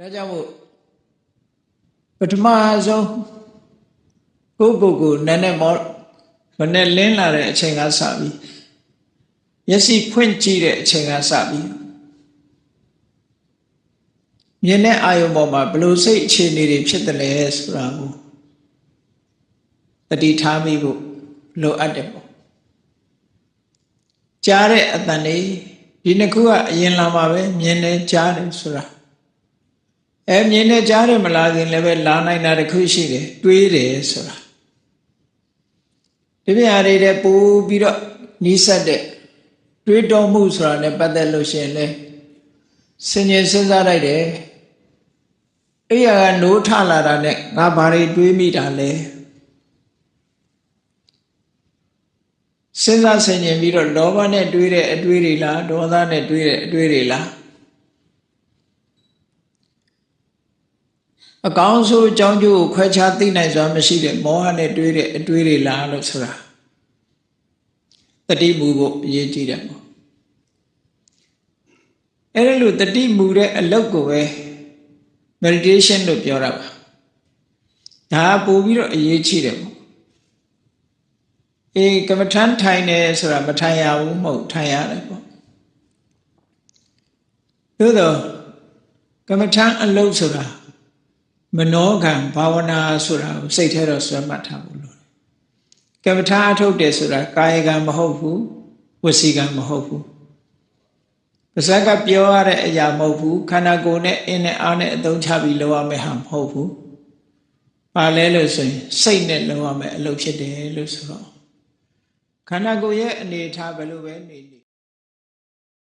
ဒါကြောင့်မို့ပထမဆုံးကိုနည်းနည်းမနဲ့လင်းလာတဲ့အချိန်ကစပြီးမျက်စိဖွင့်ကြည့်တဲ့အချိန်ကစပြီးမြင်တဲ့အာယုံပေါ်မှာဘလို့စိတ်အခြေအနေတွေဖြစ်တယ်လဲဆိုတာကိုတတိထားမိဖို့လိုအပ်တယ်ပေါ့ကြားတဲ့အတန်လေးဒီနှစ်ခုကအရင်လာမှာပဲမြင်တယ်ကြားတယ်ဆိုတာမြင်တယ်ကြားတယ်မလားခင်လည်းပဲလာနိုင်တာတစ်ခုရှိတယ်တွေးတယ်ဆိုတာဒီပြအားတွေပို့ပြီးတော့နီးစပ်တဲ့တွေးတော်မှုဆိုတာနဲ့ပတ်သက်လို့ရှိရင်လေစဉ်းကျင်စဉ်းစားလိုက်တယ်အဲ့ရကနိုးထလာတာနဲ့ငါဘာတွေတွေးမိတာလဲစဉ်းစားဆင်ခြင်ပြီးတော့လောဘနဲ့တွေးတဲ့အတွေးတွေလားဒေါသနဲ့တွေးတဲ့အတွေးတွေလားအကောင်းဆုံးအကြောင်းကျိုးကိုခွဲခြားသိနိုင်စွာမရှိတဲ့မောဟနဲ့တွေးတဲ့အတွေးတွေလားလို့ဆိုတာတတိမူဖို့အရေးကြီးတယ်ပေါ့အဲ့ဒါလို့တတိမူတဲ့အလုပ်ကိုပဲ meditation လို့ပြောတာပါဒါပို့ပြီးတော့အရေးကြီးတယ်ပေါ့ကမ္မထမ်းထိုင်တယ်ဆိုတာမထိုင်ရဘူးမဟုတ်ထိုင်ရတယ်ပေါ့သို့တော့ကမ္မထမ်းအလုပ်ဆိုတာမနောကံဘာဝနာဆိုတာကိုစိတ်ထဲတော့ဆွဲမှတ်ထားဖို့လိုတယ်ကမ္မထမ်းအထုတ်တယ်ဆိုတာကာယကံမဟုတ်ဘူးဝစီကံမဟုတ်ဘူးပါဇက်ကပြောရတဲ့အရာမဟုတ်ဘူးခန္ဓာကိုယ်နဲ့အင်းနဲ့အားနဲ့အသုံးချပြီးလုပ်ရမယ့်ဟာမဟုတ်ဘူးပါလဲလို့ဆိုရင်စိတ်နဲ့လုပ်ရမယ့်အလုပ်ဖြစ်တယ်လို့ဆိုတော့ခန္ဓာကိုယ်ရဲ့အနေအထားဘယ်လိုပဲနေ